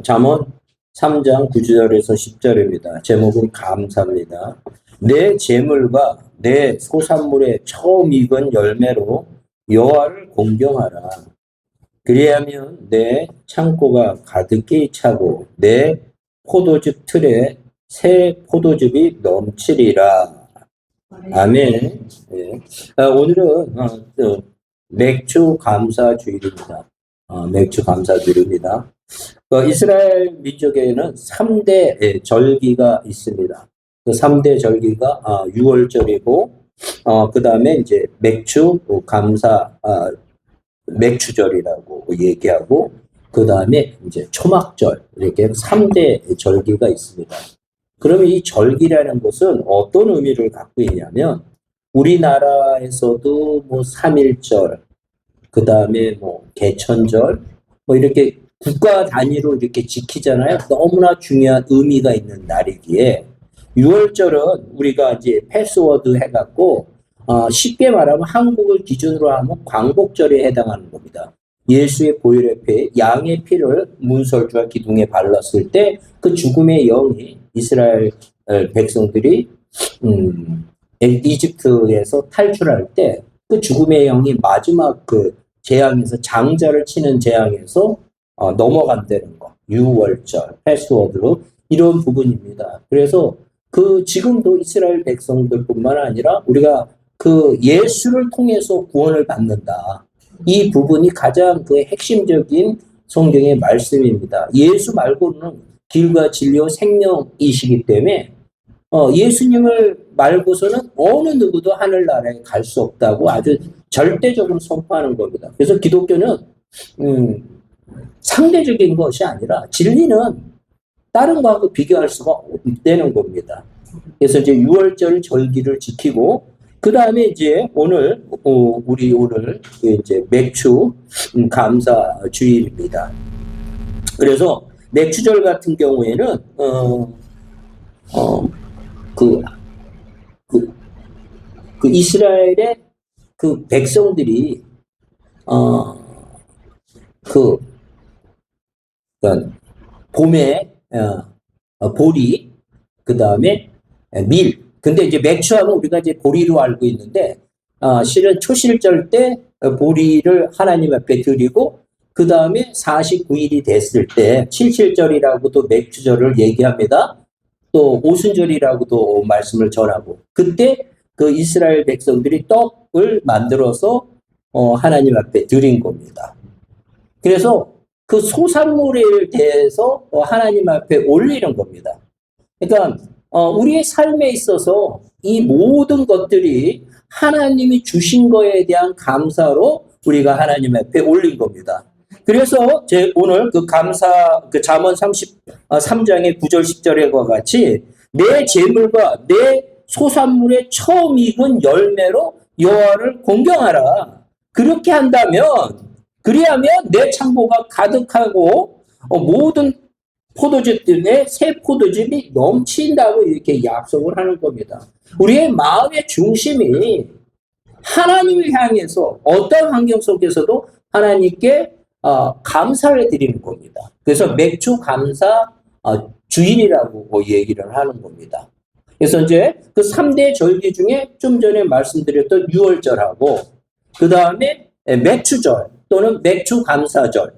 잠언 3장 9절에서 10절입니다. 제목은 감사입니다. 내 재물과 내 소산물의 처음 익은 열매로 여호와를 공경하라. 그리하면 내 창고가 가득히 차고 내 포도즙 틀에 새 포도즙이 넘치리라. 아멘. 네. 오늘은 맥주 감사 주일입니다. 맥주 감사 주일입니다. 이스라엘 민족에는 3대 절기가 있습니다. 그 3대 절기가 6월절이고, 그 다음에 이제 맥주 감사, 맥주절이라고 얘기하고, 그 다음에 이제 초막절, 이렇게 3대 절기가 있습니다. 그러면 이 절기라는 것은 어떤 의미를 갖고 있냐면, 우리나라에서도 뭐 3.1절, 그 다음에 뭐 개천절, 뭐 이렇게 국가 단위로 이렇게 지키잖아요. 너무나 중요한 의미가 있는 날이기에 6월절은 우리가 이제 패스워드 해갖고 쉽게 말하면 한국을 기준으로 하면 광복절에 해당하는 겁니다. 예수의 보혈의 피, 양의 피를 문설주와 기둥에 발랐을 때 그 죽음의 영이 이스라엘 백성들이 이집트에서 탈출할 때 그 죽음의 영이 마지막 그 재앙에서 장자를 치는 재앙에서 넘어간다는 거. 6월절 패스워드로 이런 부분입니다. 그래서 그 지금도 이스라엘 백성들뿐만 아니라 우리가 그 예수를 통해서 구원을 받는다. 이 부분이 가장 그 핵심적인 성경의 말씀입니다. 예수 말고는 길과 진리와 생명이시기 때문에 예수님을 말고서는 어느 누구도 하늘나라에 갈 수 없다고 아주 절대적으로 선포하는 겁니다. 그래서 기독교는 상대적인 것이 아니라 진리는 다른 거하고 비교할 수가 없다는 겁니다. 그래서 이제 6월절 절기를 지키고 그 다음에 이제 우리 오늘 이제 맥주 감사 주일입니다. 그래서 맥주절 같은 경우에는 그 이스라엘의 그 백성들이 그러니까 봄에 보리, 그 다음에 밀. 근데 이제 맥주하면 우리가 이제 보리로 알고 있는데 실은 초실절 때 보리를 하나님 앞에 드리고 그 다음에 49일이 됐을 때 칠칠절이라고도 맥주절을 얘기합니다. 또 오순절이라고도 말씀을 전하고 그때 그 이스라엘 백성들이 떡을 만들어서 하나님 앞에 드린 겁니다. 그래서 그 소산물에 대해서 하나님 앞에 올리는 겁니다. 그러니까 우리의 삶에 있어서 이 모든 것들이 하나님이 주신 거에 대한 감사로 우리가 하나님 앞에 올린 겁니다. 그래서 오늘 그 잠언 33장의 9절 10절과 같이 내 재물과 내 소산물의 처음 익은 열매로 여호와를 공경하라. 그렇게 그리하면 내 창고가 가득하고 모든 포도즙들에 새 포도즙이 넘친다고 이렇게 약속을 하는 겁니다. 우리의 마음의 중심이 하나님을 향해서 어떤 환경 속에서도 하나님께 감사를 드리는 겁니다. 그래서 맥주 감사 주일이라고 얘기를 하는 겁니다. 그래서 이제 그 3대 절기 중에 좀 전에 말씀드렸던 6월절하고 그 다음에 맥주절 또는 맥주 감사절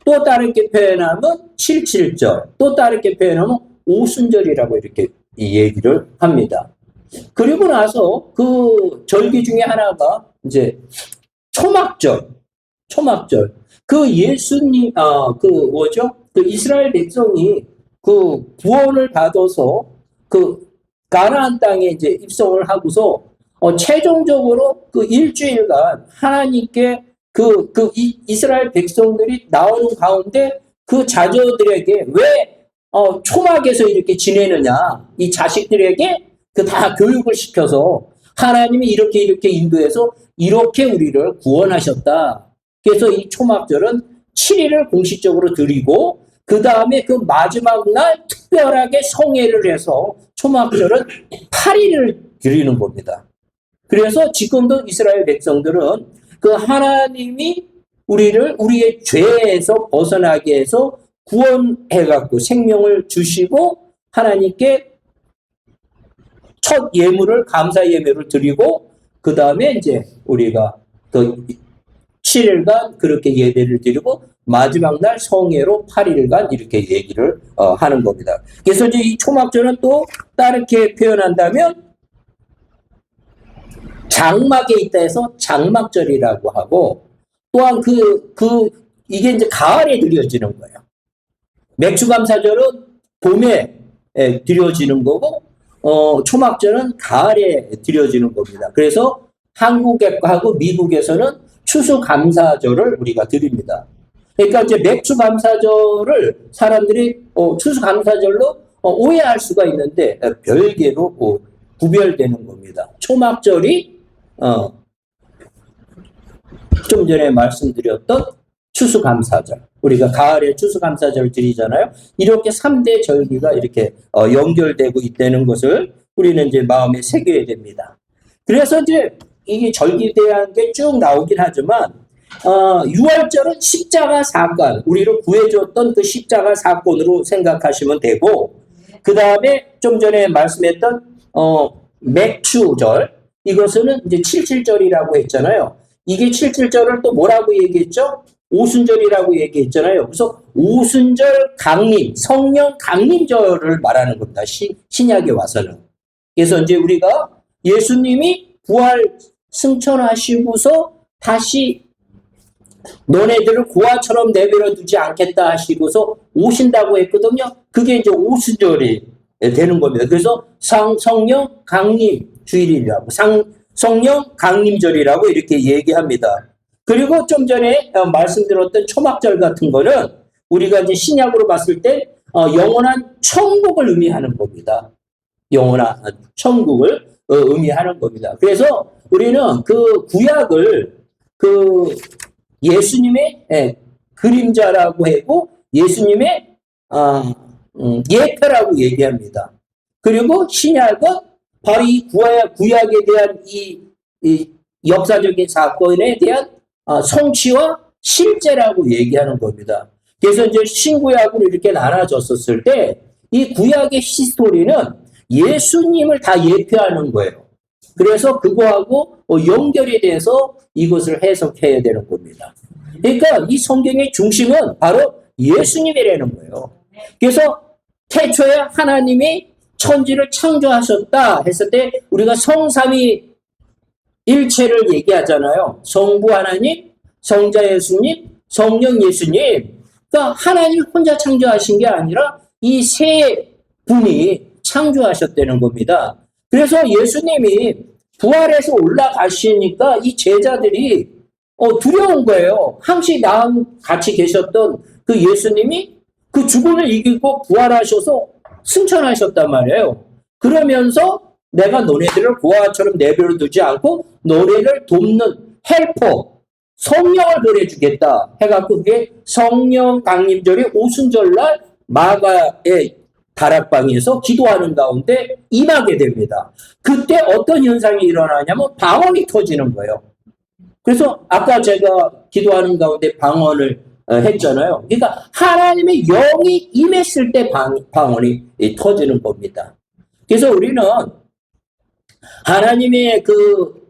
또 다르게 표현하면 칠칠절 또 다르게 표현하면 오순절이라고 이렇게 얘기를 합니다. 그리고 나서 그 절기 중에 하나가 이제 초막절 그 예수님 그 이스라엘 백성이 그 구원을 받아서 그 가나안 땅에 이제 입성을 하고서 최종적으로 그 일주일간 하나님께 이스라엘 백성들이 나오는 가운데 그 자녀들에게 왜 초막에서 이렇게 지내느냐 이 자식들에게 그 다 교육을 시켜서 하나님이 이렇게 인도해서 이렇게 우리를 구원하셨다. 그래서 이 초막절은 7일을 공식적으로 드리고 그 다음에 그 마지막 날 특별하게 성회를 해서 초막절은 8일을 드리는 겁니다. 그래서 지금도 이스라엘 백성들은 그 하나님이 우리를 우리의 죄에서 벗어나게 해서 구원해갖고 생명을 주시고 하나님께 첫 예물을 감사 예물을 드리고 그 다음에 이제 우리가 그 7일간 그렇게 예배를 드리고 마지막 날 성회로 8일간 이렇게 얘기를 하는 겁니다. 그래서 이제 이 초막절은 또 다르게 표현한다면 장막에 있다 해서 장막절이라고 하고 또한 이게 이제 가을에 드려지는 거예요. 맥주감사절은 봄에 드려지는 거고 초막절은 가을에 드려지는 겁니다. 그래서 한국하고 미국에서는 추수감사절을 우리가 드립니다. 그러니까 이제 맥주감사절을 사람들이 추수감사절로 오해할 수가 있는데 별개로 구별되는 겁니다. 초막절이 좀 전에 말씀드렸던 추수감사절, 우리가 가을에 추수감사절 드리잖아요. 이렇게 3대 절기가 이렇게 연결되고 있다는 것을 우리는 이제 마음에 새겨야 됩니다. 그래서 이제 이게 절기에 대한 게 쭉 나오긴 하지만 6월절은 십자가 사건, 우리를 구해줬던 그 십자가 사건으로 생각하시면 되고, 그 다음에 좀 전에 말씀했던 맥주절, 이것은 이제 77절이라고 했잖아요. 이게 77절을 또 뭐라고 얘기했죠? 오순절이라고 얘기했잖아요. 그래서 오순절 강림, 성령 강림절을 말하는 겁니다. 신약에 와서는. 그래서 이제 우리가 예수님이 부활 승천하시고서 다시 너네들을 고아처럼 내버려 두지 않겠다 하시고서 오신다고 했거든요. 그게 이제 오순절이 되는 겁니다. 그래서 성령 강림 주일이라고, 성령 강림절이라고 이렇게 얘기합니다. 그리고 좀 전에 말씀드렸던 초막절 같은 거는 우리가 이제 신약으로 봤을 때 영원한 천국을 의미하는 겁니다. 영원한 천국을 의미하는 겁니다. 그래서 우리는 그 구약을 그 예수님의 그림자라고 하고 예수님의 예표라고 얘기합니다. 그리고 신약은 바로 이 구약에 대한 이 역사적인 사건에 대한 성취와 실제라고 얘기하는 겁니다. 그래서 이제 신구약으로 이렇게 나눠졌었을 때 이 구약의 히스토리는 예수님을 다 예표하는 거예요. 그래서 그거하고 연결이 돼서 이것을 해석해야 되는 겁니다. 그러니까 이 성경의 중심은 바로 예수님이라는 거예요. 그래서 태초에 하나님이 천지를 창조하셨다 했을 때 우리가 성삼위 일체를 얘기하잖아요. 성부 하나님, 성자 예수님, 성령 예수님. 그러니까 하나님 혼자 창조하신 게 아니라 이 세 분이 창조하셨다는 겁니다. 그래서 예수님이 부활해서 올라가시니까 이 제자들이 두려운 거예요. 항시 나와 같이 계셨던 그 예수님이 그 죽음을 이기고 부활하셔서 승천하셨단 말이에요. 그러면서 내가 너네들을 고아처럼 내버려 두지 않고 너네를 돕는 헬퍼, 성령을 보내주겠다 해갖고 그게 성령 강림절이 오순절날 마가의 다락방에서 기도하는 가운데 임하게 됩니다. 그때 어떤 현상이 일어나냐면 방언이 터지는 거예요. 그래서 아까 제가 기도하는 가운데 방언을 했잖아요. 그러니까 하나님의 영이 임했을 때 방언이 터지는 겁니다. 그래서 우리는 하나님의 그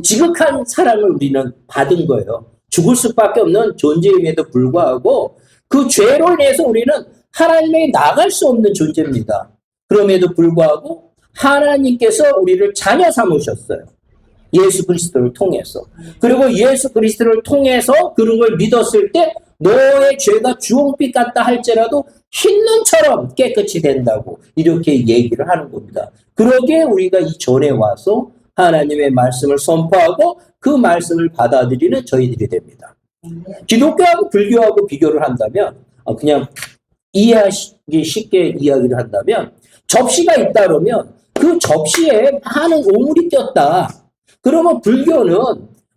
지극한 사랑을 우리는 받은 거예요. 죽을 수밖에 없는 존재임에도 불구하고 그 죄로 인해서 우리는 하나님에게 나갈 수 없는 존재입니다. 그럼에도 불구하고 하나님께서 우리를 자녀 삼으셨어요. 예수 그리스도를 통해서. 그리고 예수 그리스도를 통해서 그런 걸 믿었을 때 너의 죄가 주홍빛 같다 할지라도 흰눈처럼 깨끗이 된다고 이렇게 얘기를 하는 겁니다. 그러기에 우리가 이 전에 와서 하나님의 말씀을 선포하고 그 말씀을 받아들이는 저희들이 됩니다. 기독교하고 불교하고 비교를 한다면 그냥 이해하기 쉽게 이야기를 한다면 접시가 있다 그러면 그 접시에 많은 오물이 꼈다. 그러면 불교는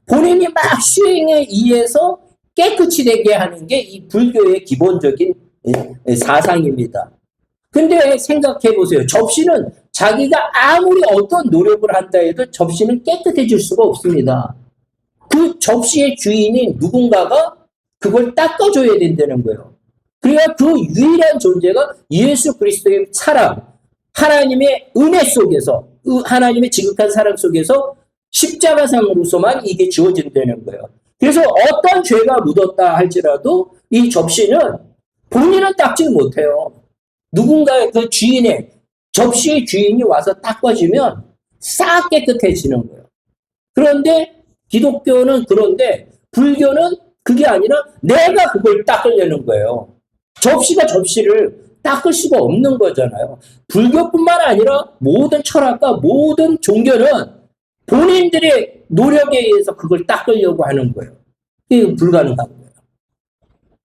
본인이 막 수행에 의해서 깨끗이 되게 하는 게 이 불교의 기본적인 사상입니다. 근데 생각해 보세요. 접시는 자기가 아무리 어떤 노력을 한다 해도 접시는 깨끗해질 수가 없습니다. 그 접시의 주인인 누군가가 그걸 닦아줘야 된다는 거예요. 그러니까 그 유일한 존재가 예수 그리스도의 사랑, 하나님의 은혜 속에서, 하나님의 지극한 사랑 속에서 십자가상으로서만 이게 주어진다는 거예요. 그래서 어떤 죄가 묻었다 할지라도 이 접시는 본인은 닦지 못해요. 누군가 그 주인의, 접시의 주인이 와서 닦아주면 싹 깨끗해지는 거예요. 그런데 기독교는 그런데 불교는 그게 아니라 내가 그걸 닦으려는 거예요. 접시가 접시를 닦을 수가 없는 거잖아요. 불교뿐만 아니라 모든 철학과 모든 종교는 본인들의 노력에 의해서 그걸 닦으려고 하는 거예요. 그게 불가능한 거예요.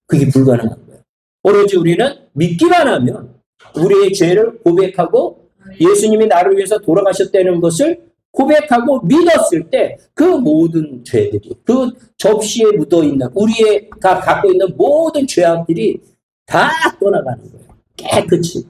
그게 불가능한 거예요. 오로지 우리는 믿기만 하면 우리의 죄를 고백하고 예수님이 나를 위해서 돌아가셨다는 것을 고백하고 믿었을 때 그 모든 죄들이, 그 접시에 묻어있는 우리가 갖고 있는 모든 죄악들이 다 떠나가는 거예요. 깨끗이.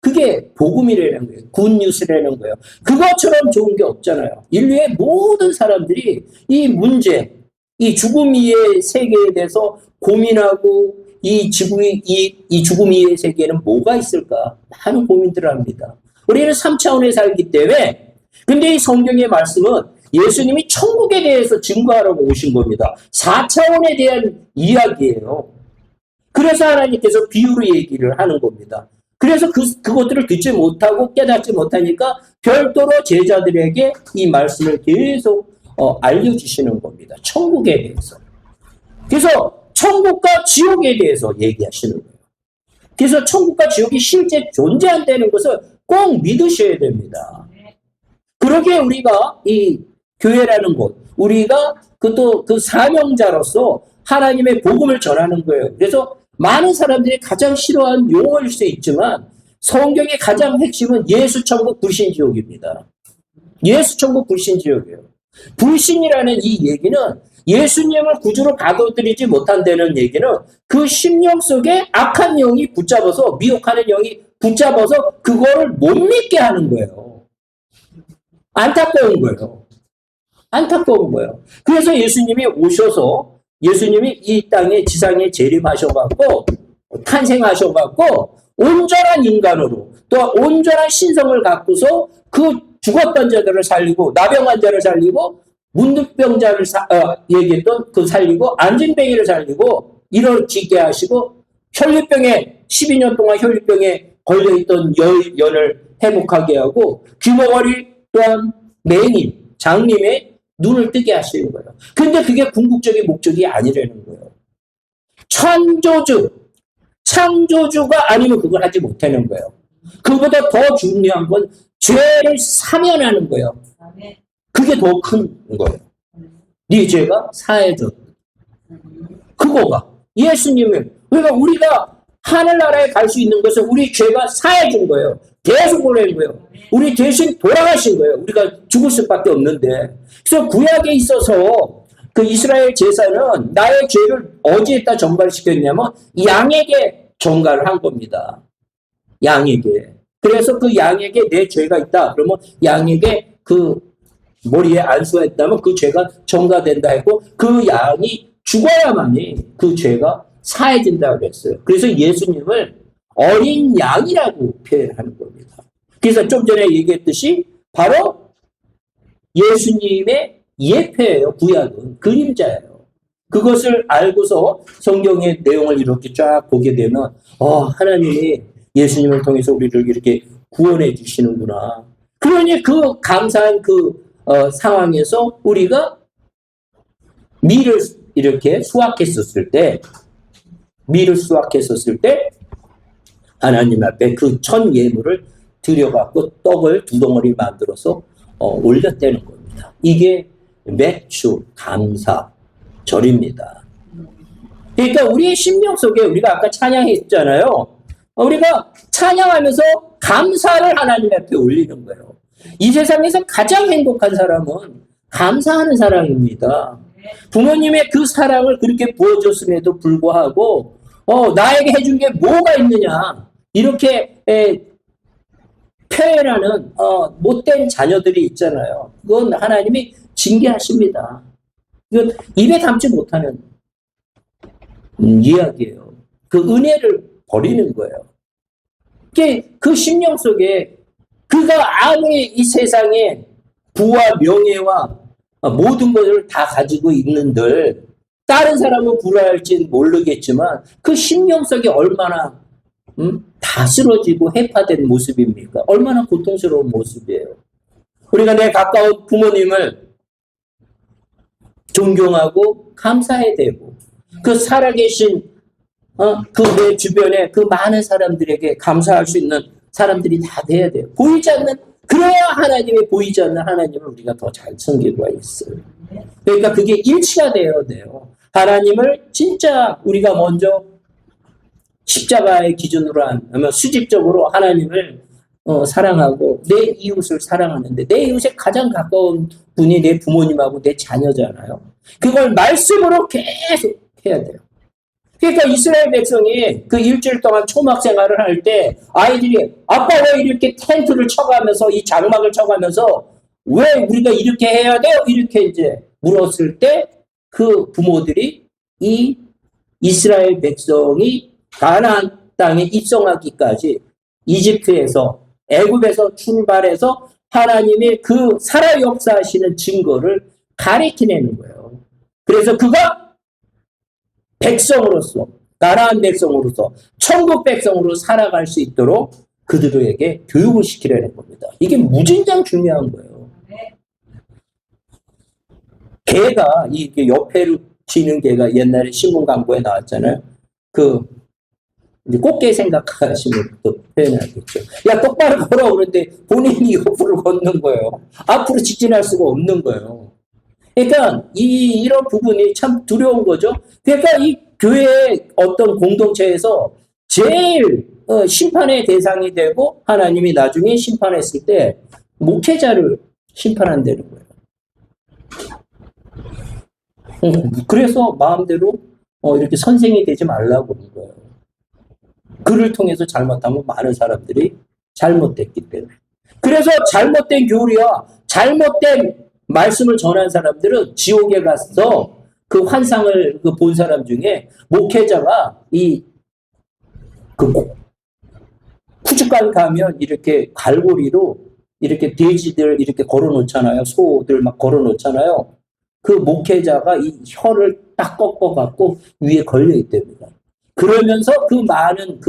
그게 복음이라는 거예요. 굿뉴스라는 거예요. 그것처럼 좋은 게 없잖아요. 인류의 모든 사람들이 이 문제, 이 죽음 이의 세계에 대해서 고민하고 이 죽음 이의 세계에는 뭐가 있을까? 많은 고민들을 합니다. 우리는 3차원에 살기 때문에 근데 이 성경의 말씀은 예수님이 천국에 대해서 증거하라고 오신 겁니다. 4차원에 대한 이야기예요. 그래서 하나님께서 비유로 얘기를 하는 겁니다. 그래서 그것들을 듣지 못하고 깨닫지 못하니까 별도로 제자들에게 이 말씀을 계속 알려주시는 겁니다. 천국에 대해서. 그래서 천국과 지옥에 대해서 얘기하시는 거예요. 그래서 천국과 지옥이 실제 존재한다는 것을 꼭 믿으셔야 됩니다. 그러기에 우리가 이 교회라는 곳, 우리가 그 사명자로서 하나님의 복음을 전하는 거예요. 그래서 많은 사람들이 가장 싫어하는 용어일 수 있지만 성경의 가장 핵심은 예수천국 불신지옥입니다. 예수천국 불신지옥이에요. 불신이라는 이 얘기는 예수님을 구주로 받아들이지 못한다는 얘기는 그 심령 속에 악한 영이 붙잡아서, 미혹하는 영이 붙잡아서 그거를 못 믿게 하는 거예요. 안타까운 거예요. 안타까운 거예요. 그래서 예수님이 오셔서 예수님이 이 땅에 지상에 재림하셔갖고 탄생하셔갖고 온전한 인간으로 또 온전한 신성을 갖고서 그 죽었던 자들을 살리고 나병한 자를 살리고 문득병자를 얘기했던 그 살리고 안진뱅이를 살리고 일어지게 하시고 혈류병에 12년 동안 혈류병에 걸려있던 여인을 회복하게 하고 귀머거리 또한 맹인, 장님의 눈을 뜨게 하시는 거예요. 근데 그게 궁극적인 목적이 아니라는 거예요. 창조주가 아니면 그걸 하지 못하는 거예요. 그보다 더 중요한 건 죄를 사면하는 거예요. 그게 더 큰 거예요. 네 죄가 사해졌다. 그거가 예수님을, 그러니까 우리가 하늘나라에 갈 수 있는 것은 우리 죄가 사해준 거예요. 계속 보내는 거예요. 우리 대신 돌아가신 거예요. 우리가 죽을 수밖에 없는데. 그래서 구약에 있어서 그 이스라엘 제사는 나의 죄를 어디에다 전가를 시켰냐면 양에게 전가를 한 겁니다. 양에게. 그래서 그 양에게 내 죄가 있다. 그러면 양에게 그 머리에 안수가 있다면 그 죄가 전가된다 했고 그 양이 죽어야만이 그 죄가 사해진다고 그랬어요. 그래서 예수님을 어린 양이라고 표현하는 겁니다. 그래서 좀 전에 얘기했듯이 바로 예수님의 예표예요. 구약은 그림자예요. 그것을 알고서 성경의 내용을 이렇게 쫙 보게 되면 하나님이 예수님을 통해서 우리를 이렇게 구원해 주시는구나. 그러니 그 감사한 상황에서 우리가 밀을 이렇게 수확했었을 때 하나님 앞에 그 천 예물을 들여갖고 떡을 두 덩어리 만들어서 올렸다는 겁니다. 이게 매출 감사절입니다. 그러니까 우리의 심령 속에 우리가 아까 찬양했잖아요. 우리가 찬양하면서 감사를 하나님 앞에 올리는 거예요. 이 세상에서 가장 행복한 사람은 감사하는 사람입니다. 부모님의 그 사랑을 그렇게 부어줬음에도 불구하고 나에게 해준 게 뭐가 있느냐 이렇게 표현하는 못된 자녀들이 있잖아요. 그건 하나님이 징계하십니다. 이건 입에 담지 못하는 이야기예요. 그 은혜를 버리는 거예요. 그 심령 속에 그가 아무리 이 세상에 부와 명예와 모든 것을 다 가지고 있는들 다른 사람은 불화할지는 모르겠지만 그 심령 속에 얼마나 다 쓰러지고 해파된 모습입니까? 얼마나 고통스러운 모습이에요. 우리가 내 가까운 부모님을 존경하고 감사해야 되고 그 살아계신 그 내 주변에 그 많은 사람들에게 감사할 수 있는 사람들이 다 돼야 돼요. 그래야 하나님의 보이지 않는 하나님을 우리가 더 잘 섬기고 있어요. 그러니까 그게 일치가 되어야 돼요. 하나님을 진짜 우리가 먼저 십자가의 기준으로 하면 수직적으로 하나님을 사랑하고 내 이웃을 사랑하는데 내 이웃에 가장 가까운 분이 내 부모님하고 내 자녀잖아요. 그걸 말씀으로 계속 해야 돼요. 그러니까 이스라엘 백성이 그 일주일 동안 초막 생활을 할 때 아이들이 아빠 왜 이렇게 텐트를 쳐가면서 이 장막을 쳐가면서 왜 우리가 이렇게 해야 돼요? 이렇게 이제 물었을 때 그 부모들이 이 이스라엘 백성이 가나안 땅에 입성하기까지 이집트에서 애굽에서 출발해서 하나님의 그 살아 역사하시는 증거를 가리키내는 거예요. 그래서 그가 백성으로서 가나안 백성으로서 천국 백성으로 살아갈 수 있도록 그들에게 교육을 시키려는 겁니다. 이게 무진장 중요한 거예요. 개가 이게 옆에로 튀는 개가 옛날에 신문 광고에 나왔잖아요. 이제 꽃게 생각하시면 또 표현하겠죠. 야, 똑바로 걸어. 그런데 본인이 옆으로 걷는 거예요. 앞으로 직진할 수가 없는 거예요. 그러니까 이런 부분이 참 두려운 거죠. 그러니까 이 교회의 어떤 공동체에서 제일 심판의 대상이 되고 하나님이 나중에 심판했을 때 목회자를 심판한다는 거예요. 그래서 마음대로 이렇게 선생이 되지 말라고 그런 거예요. 그를 통해서 잘못하면 많은 사람들이 잘못됐기 때문에. 그래서 잘못된 교리와 잘못된 말씀을 전한 사람들은 지옥에 가서 그 환상을 본 사람 중에 목회자가 푸주간 가면 이렇게 갈고리로 이렇게 돼지들 이렇게 걸어 놓잖아요. 소들 막 걸어 놓잖아요. 그 목회자가 이 혀를 딱 꺾어갖고 위에 걸려 있답니다. 그러면서 그 많은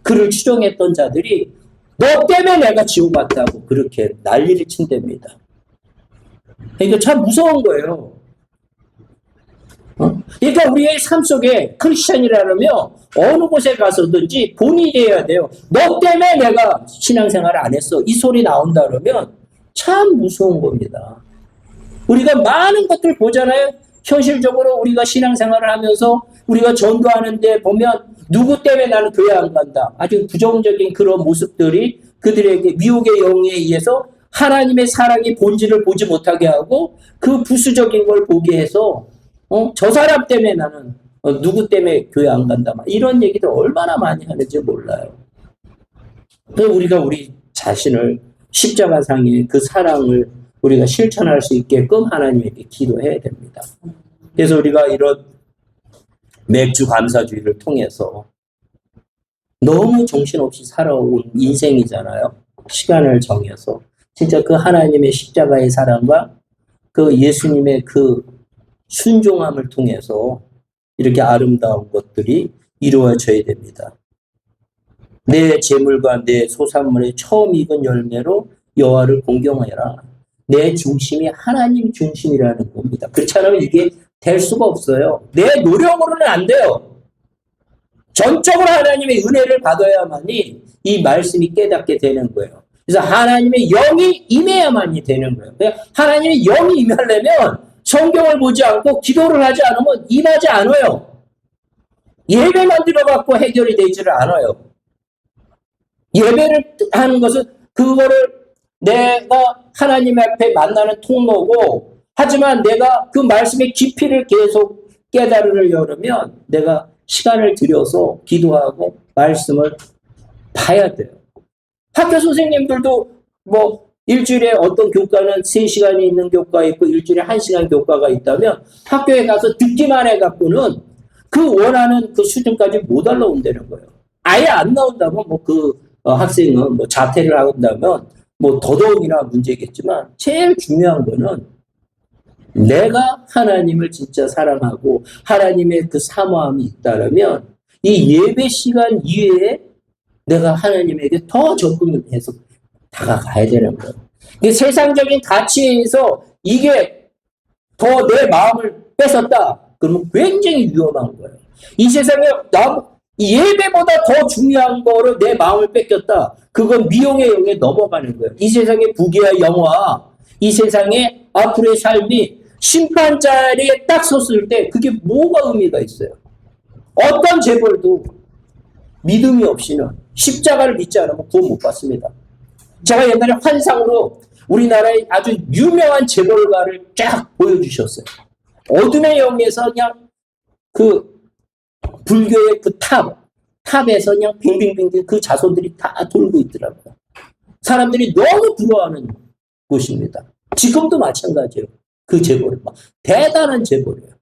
그를 추종했던 자들이 너 때문에 내가 지옥 왔다고 그렇게 난리를 친답니다. 그러니까 참 무서운 거예요. 그러니까 우리의 삶 속에 크리스천이라면 어느 곳에 가서든지 본인이 해야 돼요. 너 때문에 내가 신앙생활을 안 했어. 이 소리 나온다 그러면 참 무서운 겁니다. 우리가 많은 것들 보잖아요. 현실적으로 우리가 신앙생활을 하면서 우리가 전도하는데 보면 누구 때문에 나는 교회 안 간다. 아주 부정적인 그런 모습들이 그들에게 미혹의 영에 의해서 하나님의 사랑의 본질을 보지 못하게 하고 그 부수적인 걸 보게 해서 저 사람 때문에 나는 누구 때문에 교회 안 간다. 이런 얘기들 얼마나 많이 하는지 몰라요. 우리가 우리 자신을 십자가상의 그 사랑을 우리가 실천할 수 있게끔 하나님에게 기도해야 됩니다. 그래서 우리가 이런 맥주 감사주의를 통해서 너무 정신없이 살아온 인생이잖아요. 시간을 정해서. 진짜 그 하나님의 십자가의 사랑과 그 예수님의 그 순종함을 통해서 이렇게 아름다운 것들이 이루어져야 됩니다. 내 재물과 내 소산물의 처음 익은 열매로 여호와를 공경하여라. 내 중심이 하나님 중심이라는 겁니다. 그렇지 않으면 이게 될 수가 없어요. 내 노력으로는 안 돼요. 전적으로 하나님의 은혜를 받아야만이 이 말씀이 깨닫게 되는 거예요. 그래서 하나님의 영이 임해야만이 되는 거예요. 하나님의 영이 임하려면 성경을 보지 않고 기도를 하지 않으면 임하지 않아요. 예배만 들어갖고 해결이 되지를 않아요. 예배를 하는 것은 그거를 내가 하나님 앞에 만나는 통로고, 하지만 내가 그 말씀의 깊이를 계속 깨달으려면 내가 시간을 들여서 기도하고 말씀을 봐야 돼요. 학교 선생님들도 뭐 일주일에 어떤 교과는 3시간이 있는 교과가 있고 일주일에 1시간 교과가 있다면 학교에 가서 듣기만 해갖고는 그 원하는 그 수준까지 못 올라온다는 거예요. 아예 안 나온다면 뭐 그 학생은 뭐 자퇴를 한다면 뭐 더더욱이나 문제겠지만 제일 중요한 거는 내가 하나님을 진짜 사랑하고 하나님의 그 사모함이 있다면 이 예배 시간 이외에 내가 하나님에게 더 접근해서 다가가야 되는 거예요. 세상적인 가치에서 이게 더 내 마음을 뺏었다. 그러면 굉장히 위험한 거예요. 이 세상에 예배보다 더 중요한 거로 내 마음을 뺏겼다. 그건 미용의 영에 넘어가는 거예요. 이 세상의 부귀와 영화, 이 세상의 앞으로의 삶이 심판 자리에 딱 섰을 때 그게 뭐가 의미가 있어요? 어떤 재벌도 믿음이 없이는 십자가를 믿지 않으면 구원 못 받습니다. 제가 옛날에 환상으로 우리나라의 아주 유명한 재벌가를 쫙 보여주셨어요. 어둠의 영에서 그냥 그 불교의 그 탑에서 그냥 빙빙빙빙 그 자손들이 다 돌고 있더라고요. 사람들이 너무 부러워하는 곳입니다. 지금도 마찬가지예요. 그 재벌은 막 대단한 재벌이에요.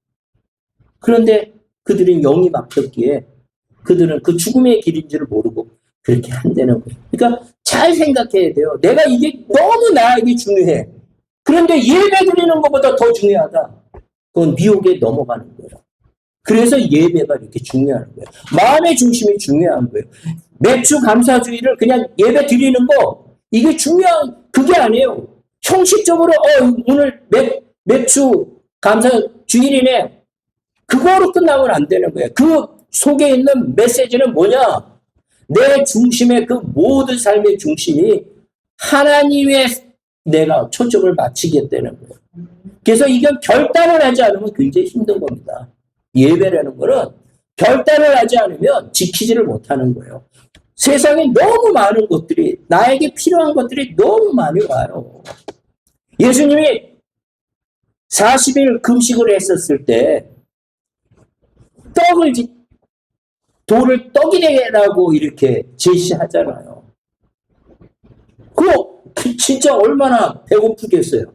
그런데 그들은 영이 막혔기에 그들은 그 죽음의 길인 줄 모르고 그렇게 한다는 거예요. 그러니까 잘 생각해야 돼요. 내가 이게 너무 나에게 중요해. 그런데 예배 드리는 것보다 더 중요하다. 그건 미혹에 넘어가는 거예요. 그래서 예배가 이렇게 중요한 거예요. 마음의 중심이 중요한 거예요. 매주 감사주의를 그냥 예배 드리는 거 이게 중요한 그게 아니에요. 형식적으로 오늘 매주 감사 주일이네. 그거로 끝나면 안 되는 거예요. 그 속에 있는 메시지는 뭐냐? 내 중심의 그 모든 삶의 중심이 하나님의 내가 초점을 맞추겠다는 거예요. 그래서 이건 결단을 하지 않으면 굉장히 힘든 겁니다. 예배라는 거는 결단을 하지 않으면 지키지를 못하는 거예요. 세상에 너무 많은 것들이 나에게 필요한 것들이 너무 많이 와요. 예수님이 40일 금식을 했었을 때 돌을 떡이 되라고 이렇게 제시하잖아요. 그거 진짜 얼마나 배고프겠어요.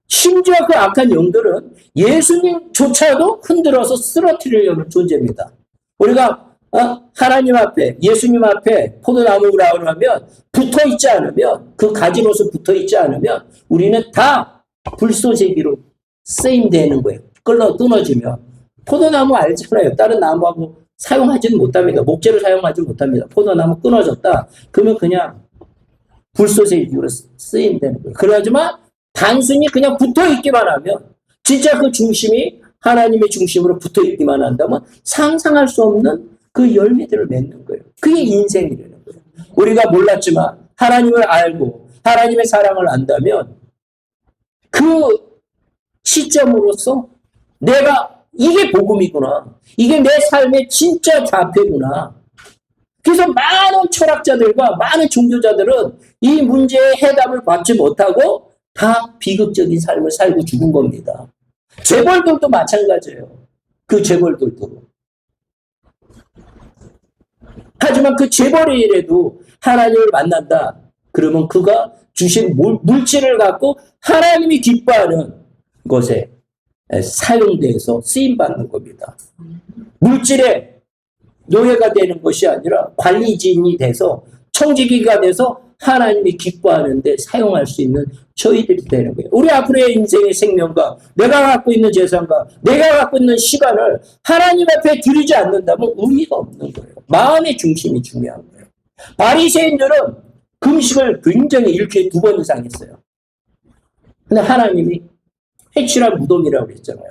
심지어 그 악한 영들은 예수님조차도 흔들어서 쓰러뜨리려는 존재입니다. 우리가 하나님 앞에 예수님 앞에 포도나무라고 하면 붙어있지 않으면 그 가지로서 붙어있지 않으면 우리는 다 불쏘시개로 쓰임되는 거예요. 끊어지면 포도나무 알잖아요. 다른 나무하고 사용하지는 못합니다. 목재로 사용하지 못합니다. 포도나무 끊어졌다. 그러면 그냥 불쏘시개로 쓰임되는 거예요. 그러지만 단순히 그냥 붙어있기만 하면 진짜 그 중심이 하나님의 중심으로 붙어있기만 한다면 상상할 수 없는 그 열매들을 맺는 거예요. 그게 인생이라는 거예요. 우리가 몰랐지만 하나님을 알고 하나님의 사랑을 안다면 그 시점으로서 내가 이게 복음이구나. 이게 내 삶의 진짜 좌표구나. 그래서 많은 철학자들과 많은 종교자들은 이 문제의 해답을 받지 못하고 다 비극적인 삶을 살고 죽은 겁니다. 재벌들도 마찬가지예요. 그 재벌들도. 하지만 그 재벌이라도 하나님을 만난다. 그러면 그가 주신 물질을 갖고 하나님이 기뻐하는 것에 사용돼서 쓰임받는 겁니다. 물질에 노예가 되는 것이 아니라 관리진이 돼서 청지기가 돼서 하나님이 기뻐하는데 사용할 수 있는 저희들이 되는 거예요. 우리 앞으로의 인생의 생명과 내가 갖고 있는 재산과 내가 갖고 있는 시간을 하나님 앞에 드리지 않는다면 의미가 없는 거예요. 마음의 중심이 중요한 거예요. 바리새인들은 금식을 굉장히 일주일에 2번 이상 했어요. 근데 하나님이 회칠한 무덤이라고 그랬잖아요.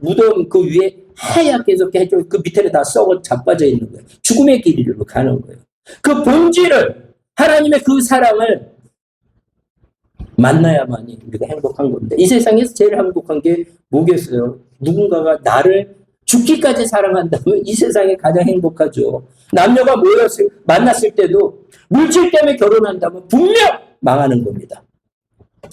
무덤 그 위에 하얗게 해서 그 밑에는 다 썩어 자빠져 있는 거예요. 죽음의 길이로 가는 거예요. 그 본질을 하나님의 그 사랑을 만나야만이 우리가 행복한 건데 이 세상에서 제일 행복한 게 뭐겠어요? 누군가가 나를 죽기까지 사랑한다면 이 세상에 가장 행복하죠. 남녀가 만났을 때도 물질 때문에 결혼한다면 분명 망하는 겁니다.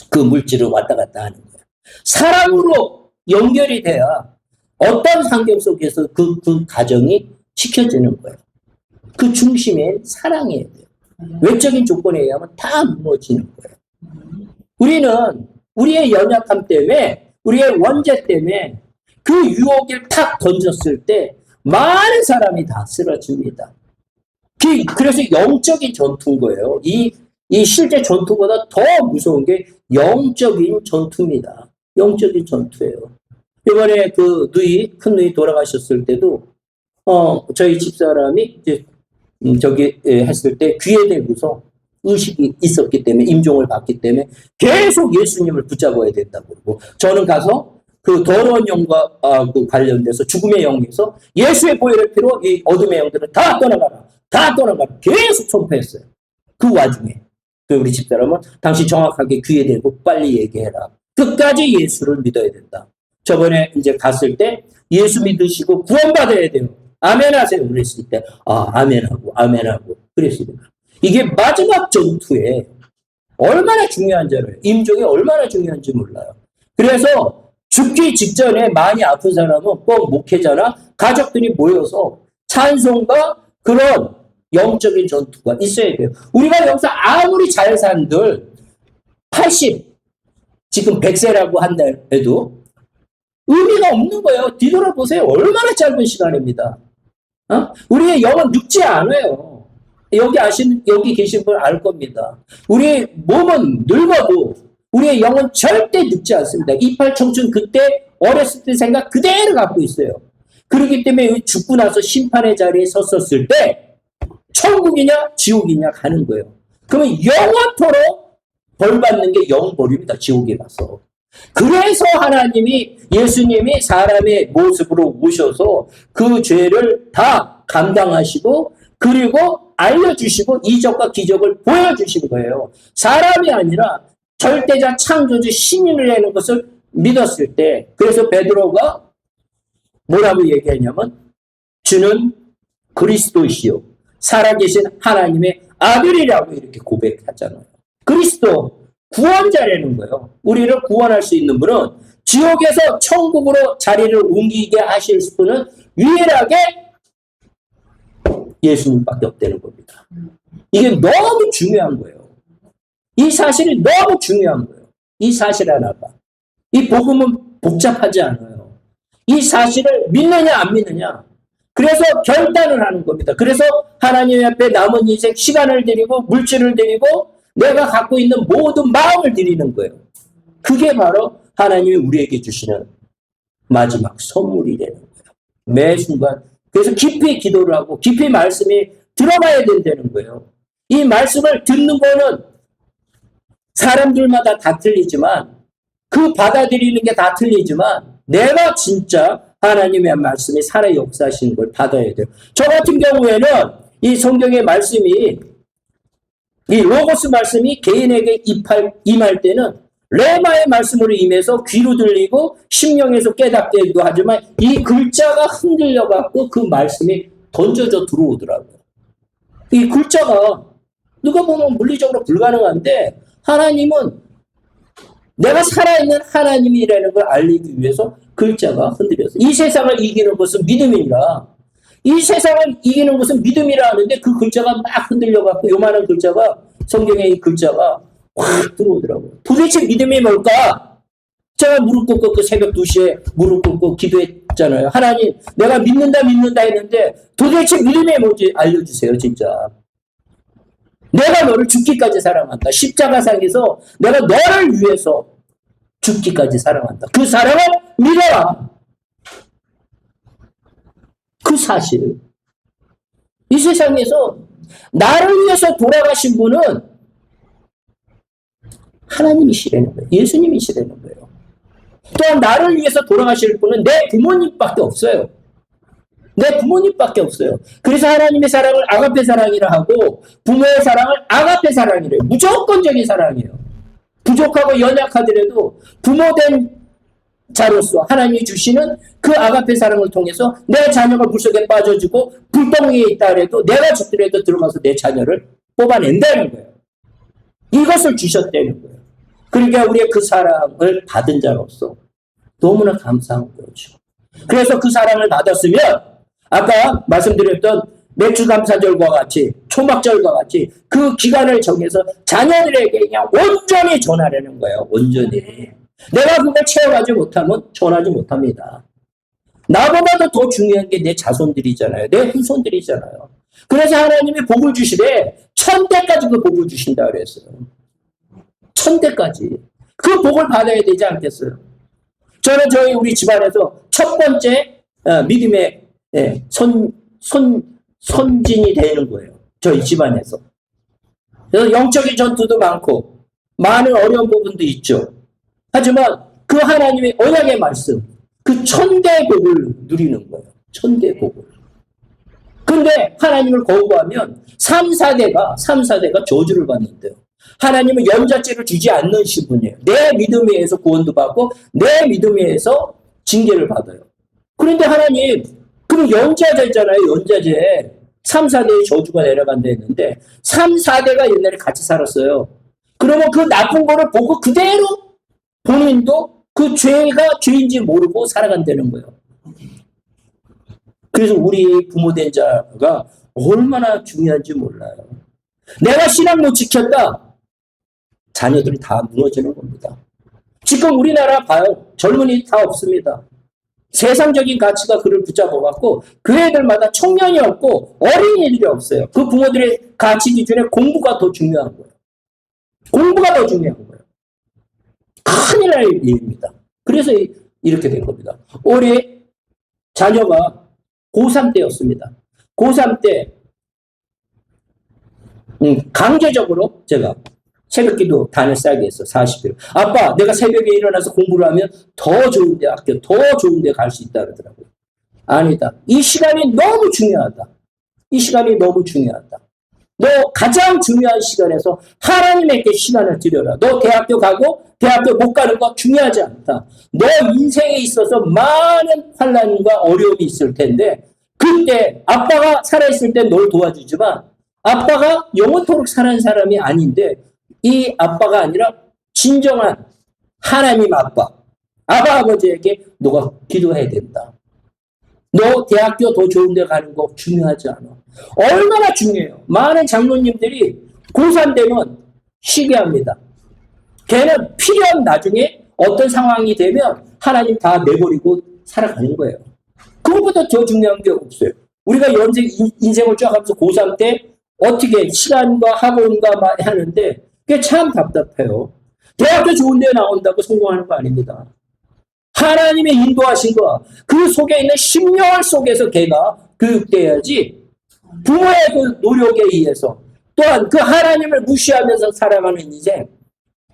그 물질을 왔다 갔다 하는 거예요. 사랑으로 연결이 돼야 어떤 환경 속에서 그 가정이 지켜지는 거예요. 그 중심에 사랑이어야 돼요. 외적인 조건에 의하면 다 무너지는 거예요. 우리는 우리의 연약함 때문에 우리의 원죄 때문에 그 유혹을 탁 던졌을 때 많은 사람이 다 쓰러집니다. 그래서 영적인 전투인 거예요. 이 실제 전투보다 더 무서운 게 영적인 전투입니다. 영적인 전투예요. 이번에 큰 누이 돌아가셨을 때도, 저희 집사람이 이제, 했을 때 귀에 대고서 의식이 있었기 때문에, 임종을 받기 때문에 계속 예수님을 붙잡아야 된다고 그러고, 저는 가서 그 더러운 영과 관련돼서 죽음의 영에서 예수의 보혈의 피로 이 어둠의 영들을 다 떠나가라. 다 떠나가라. 계속 선포했어요. 그 와중에. 우리 집사람은 당신 정확하게 귀에 대고 빨리 얘기해라. 끝까지 예수를 믿어야 된다. 저번에 이제 갔을 때 예수 믿으시고 구원받아야 돼요. 아멘 하세요. 그랬을 때, 아멘하고, 아멘하고. 그랬습니다. 이게 마지막 전투에 얼마나 중요한지 알아요. 임종이 얼마나 중요한지 몰라요. 그래서 죽기 직전에 많이 아픈 사람은 꼭 목회자나 가족들이 모여서 찬송과 그런 영적인 전투가 있어야 돼요. 우리가 여기서 아무리 잘 산들 80, 지금 100세라고 한다 해도 의미가 없는 거예요. 뒤돌아보세요. 얼마나 짧은 시간입니다. 우리의 영은 늙지 않아요. 여기 계신 분 알 겁니다. 우리의 몸은 늙어도 우리의 영은 절대 늙지 않습니다. 이팔 청춘 그때 어렸을 때 생각 그대로 갖고 있어요. 그렇기 때문에 죽고 나서 심판의 자리에 섰었을 때 천국이냐 지옥이냐 가는 거예요. 그러면 영원토록 벌 받는 게 영벌입니다. 지옥에 가서. 그래서 예수님이 사람의 모습으로 오셔서 그 죄를 다 감당하시고 그리고 알려주시고 이적과 기적을 보여주신 거예요. 사람이 아니라 절대자 창조주 신인이라는 것을 믿었을 때, 그래서 베드로가 뭐라고 얘기하냐면 주는 그리스도이시요 살아계신 하나님의 아들이라고 이렇게 고백하잖아요. 그리스도 구원자라는 거예요. 우리를 구원할 수 있는 분은 지옥에서 천국으로 자리를 옮기게 하실 분은 유일하게 예수님밖에 없다는 겁니다. 이게 너무 중요한 거예요. 이 사실이 너무 중요한 거예요. 이 사실 하나가. 이 복음은 복잡하지 않아요. 이 사실을 믿느냐 안 믿느냐. 그래서 결단을 하는 겁니다. 그래서 하나님 앞에 남은 인생 시간을 드리고 물질을 드리고 내가 갖고 있는 모든 마음을 드리는 거예요. 그게 바로 하나님이 우리에게 주시는 마지막 선물이라는 거예요. 매 순간. 그래서 깊이 기도를 하고 깊이 말씀이 들어가야 된다는 거예요. 이 말씀을 듣는 거는 사람들마다 다 틀리지만 그 받아들이는 게 다 틀리지만 내가 진짜 하나님의 말씀이 살아 역사하시는 걸 받아야 돼요. 저 같은 경우에는 이 성경의 말씀이 이 로고스 말씀이 개인에게 임할 때는 레마의 말씀으로 임해서 귀로 들리고 심령에서 깨닫게도 하지만 이 글자가 흔들려갖고 그 말씀이 던져져 들어오더라고요. 이 글자가 누가 보면 물리적으로 불가능한데 하나님은 내가 살아있는 하나님이라는 걸 알리기 위해서 글자가 흔들려서 이 세상을 이기는 것은 믿음이라 이 세상을 이기는 것은 믿음이라 하는데 그 글자가 막 흔들려갖고 요만한 글자가 성경의 이 글자가 확 들어오더라고요. 도대체 믿음이 뭘까? 제가 무릎 꿇고 그 새벽 2시에 무릎 꿇고 기도했잖아요. 하나님 내가 믿는다 했는데 도대체 믿음이 뭔지 알려주세요. 진짜. 내가 너를 죽기까지 사랑한다. 십자가상에서 내가 너를 위해서 죽기까지 사랑한다. 그 사랑을 믿어라. 그 사실. 이 세상에서 나를 위해서 돌아가신 분은 하나님이시라는 거예요. 예수님이시라는 거예요. 또한 나를 위해서 돌아가실 분은 내 부모님밖에 없어요. 내 부모님밖에 없어요. 그래서 하나님의 사랑을 아가페 사랑이라 하고 부모의 사랑을 아가페 사랑이래요. 무조건적인 사랑이에요. 부족하고 연약하더라도 부모된 자로서 하나님이 주시는 그 아가페 사랑을 통해서 내 자녀가 물속에 빠져주고 불덩이에 있다 해도 내가 죽더라도 들어가서 내 자녀를 뽑아낸다는 거예요. 이것을 주셨다는 거예요. 그러니까 우리의 그 사랑을 받은 자로서 너무나 감사한 거죠. 그래서 그 사랑을 받았으면 아까 말씀드렸던 맥주감사절과 같이 초막절과 같이 그 기간을 정해서 자녀들에게 그냥 온전히 전하려는 거예요. 온전히. 내가 그걸 채워가지 못하면 전하지 못합니다. 나보다도 더 중요한 게 내 자손들이잖아요. 내 후손들이잖아요. 그래서 하나님이 복을 주시되 1000대까지 그 복을 주신다 그랬어요. 1000대까지. 그 복을 받아야 되지 않겠어요? 저는 우리 집안에서 첫 번째 믿음의 선진이 되는 거예요. 저희 집안에서. 그래서 영적인 전투도 많고 많은 어려운 부분도 있죠. 하지만 그 하나님의 언약의 말씀, 그 1000대의 복을 누리는 거예요. 1000대의 복을. 근데 하나님을 거부하면 3, 4대가 저주를 받는데요. 하나님은 연자죄를 주지 않는 신분이에요. 내 믿음에 의해서 구원도 받고 내 믿음에 의해서 징계를 받아요. 그런데 하나님, 그럼 연자죄잖아요. 연자죄. 3, 4대의 저주가 내려간다 했는데 3, 4대가 옛날에 같이 살았어요. 그러면 그 나쁜 거를 보고 그대로 본인도 그 죄가 죄인지 모르고 살아간다는 거예요. 그래서 우리 부모된 자가 얼마나 중요한지 몰라요. 내가 신앙 못 지켰다. 자녀들이 다 무너지는 겁니다. 지금 우리나라 봐요. 젊은이 다 없습니다. 세상적인 가치가 그를 붙잡아갖고 그 애들마다 청년이 없고 어린이들이 없어요. 그 부모들의 가치 기준에 공부가 더 중요한 거예요. 공부가 더 중요한 거예요. 큰일 날 일입니다. 그래서 이렇게 된 겁니다. 올해 자녀가 고3 때였습니다. 고3 때 강제적으로 제가 새벽기도 다녔어야게 했어. 40km. 아빠, 내가 새벽에 일어나서 공부를 하면 더 좋은 대학교, 더 좋은 데 갈 수 있다 그러더라고요. 아니다. 이 시간이 너무 중요하다. 이 시간이 너무 중요하다. 너 가장 중요한 시간에서 하나님에게 시간을 들여라. 너 대학교 가고 대학교 못 가는 거 중요하지 않다. 너 인생에 있어서 많은 환난과 어려움이 있을 텐데 그때 아빠가 살아있을 때 널 도와주지만 아빠가 영원토록 사는 사람이 아닌데 이 아빠가 아니라 진정한 하나님 아빠, 아버지에게 너가 기도해야 된다. 너 대학교 더 좋은 데 가는 거 중요하지 않아. 얼마나 중요해요. 많은 장로님들이 고3 되면 쉬게 합니다. 걔는 필요한 나중에 어떤 상황이 되면 하나님 다 내버리고 살아가는 거예요. 그것보다 더 중요한 게 없어요. 우리가 인생을 쫙 하면서 고3 때 어떻게 시간과 학원과 막 하는데 그게 참 답답해요. 대학교 좋은 데 나온다고 성공하는 거 아닙니다. 하나님의 인도하신 거, 그 속에 있는 심령을 속에서 걔가 교육돼야지 부모의 그 노력에 의해서 또한 그 하나님을 무시하면서 살아가는 인생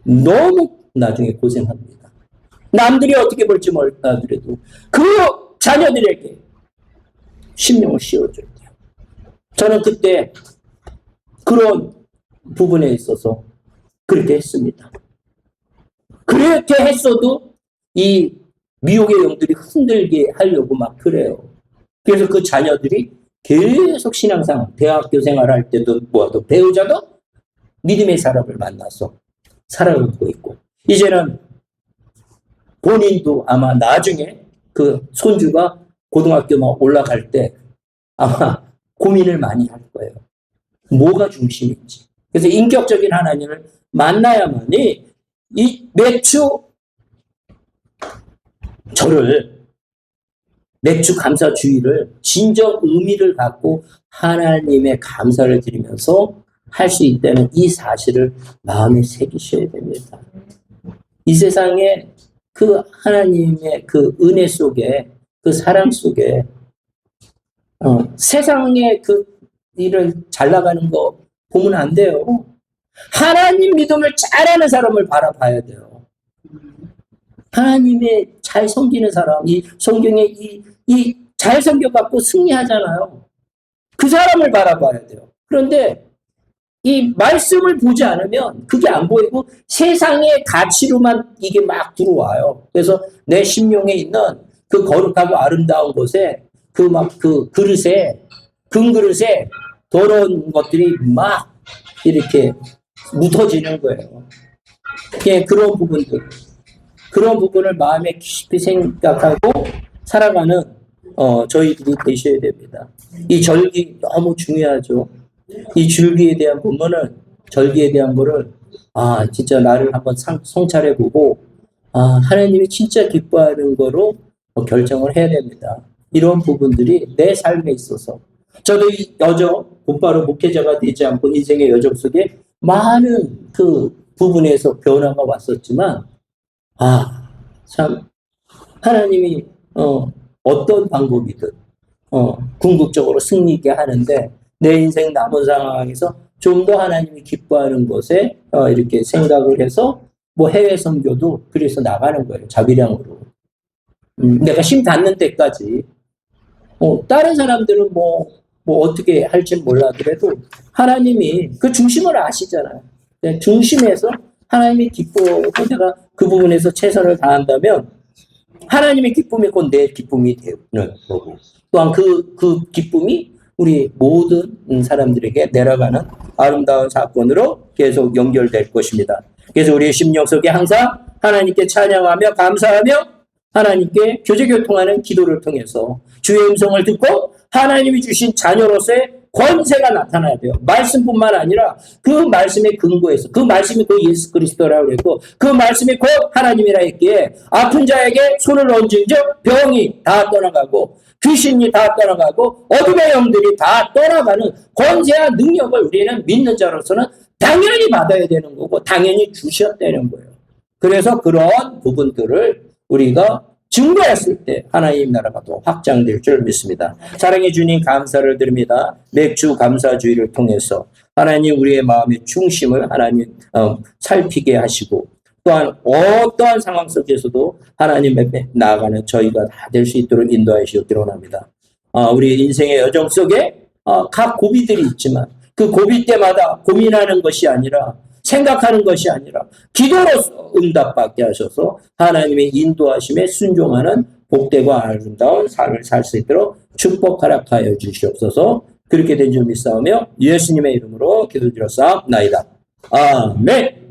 너무 나중에 고생합니다. 남들이 어떻게 볼지 몰라도 그 자녀들에게 심령을 씌워줘야 돼요. 저는 그때 그런 부분에 있어서 그렇게 했습니다. 그렇게 했어도 이 미혹의 영들이 흔들게 하려고 막 그래요. 그래서 그 자녀들이 계속 신앙생활, 대학교 생활할 때도 뭐도 배우자도 믿음의 사람을 만나서 살아가고 있고 이제는 본인도 아마 나중에 그 손주가 고등학교 막 올라갈 때 아마 고민을 많이 할 거예요. 뭐가 중심인지. 그래서 인격적인 하나님을 만나야만이 이 매주 매주 감사 주일을 진정 의미를 갖고 하나님의 감사를 드리면서 할 수 있다는 이 사실을 마음에 새기셔야 됩니다. 이 세상에 그 하나님의 그 은혜 속에 그 사랑 속에 세상의 그 일을 잘 나가는 거 보면 안 돼요. 하나님 믿음을 잘하는 사람을 바라봐야 돼요. 하나님의 잘 섬기는 사람, 이 성경에 이 잘 섬겨갖고 승리하잖아요. 그 사람을 바라봐야 돼요. 그런데 이 말씀을 보지 않으면 그게 안 보이고 세상의 가치로만 이게 막 들어와요. 그래서 내 심령에 있는 그 거룩하고 아름다운 곳에 그 그릇에 금 그릇에 더러운 것들이 막 이렇게 묻어지는 거예요. 예, 그런 부분을 마음에 깊이 생각하고 살아가는 저희들이 되셔야 됩니다. 이 절기 너무 중요하죠. 이 절기에 대한 거를 진짜 나를 한번 성찰해보고 하나님이 진짜 기뻐하는 거로 결정을 해야 됩니다. 이런 부분들이 내 삶에 있어서 저도 이 여정, 곧바로 목회자가 되지 않고 인생의 여정 속에 많은 그 부분에서 변화가 왔었지만, 참, 하나님이, 어떤 방법이든, 궁극적으로 승리있게 하는데, 내 인생 남은 상황에서 좀 더 하나님이 기뻐하는 것에, 이렇게 생각을 해서, 뭐 해외 선교도 그래서 나가는 거예요. 자비량으로. 내가 힘 닿는 때까지. 다른 사람들은 뭐 어떻게 할지 몰라도 하나님이 그 중심을 아시잖아요. 중심에서 하나님이 기뻐하고 내가 그 부분에서 최선을 다한다면 하나님의 기쁨이 곧 내 기쁨이 되는 거고, 또한 그 기쁨이 우리 모든 사람들에게 내려가는 아름다운 사건으로 계속 연결될 것입니다. 그래서 우리의 심령 속에 항상 하나님께 찬양하며 감사하며 하나님께 교제교통하는 기도를 통해서 주의 음성을 듣고 하나님이 주신 자녀로서의 권세가 나타나야 돼요. 말씀뿐만 아니라 그 말씀의 근거에서, 그 말씀이 곧 예수 그리스도라고 했고 그 말씀이 곧 하나님이라 했기에 아픈 자에게 손을 얹은즉 병이 다 떠나가고 귀신이 다 떠나가고 어둠의 영들이 다 떠나가는 권세와 능력을 우리는 믿는 자로서는 당연히 받아야 되는 거고 당연히 주셨다는 거예요. 그래서 그런 부분들을 우리가 증거했을 때 하나님 나라가 더 확장될 줄 믿습니다. 사랑해 주님 감사를 드립니다. 맥주 감사주의를 통해서 하나님 우리의 마음의 중심을 하나님 살피게 하시고 또한 어떠한 상황 속에서도 하나님 앞에 나아가는 저희가 다 될 수 있도록 인도하여 주시기 원합니다. 우리 인생의 여정 속에 각 고비들이 있지만 그 고비 때마다 고민하는 것이 아니라 생각하는 것이 아니라 기도로서 응답받게 하셔서 하나님의 인도하심에 순종하는 복되고 아름다운 삶을 살 수 있도록 축복 허락하여 주시옵소서. 그렇게 된 줄 믿사오며 예수님의 이름으로 기도드렸사옵나이다. 아멘.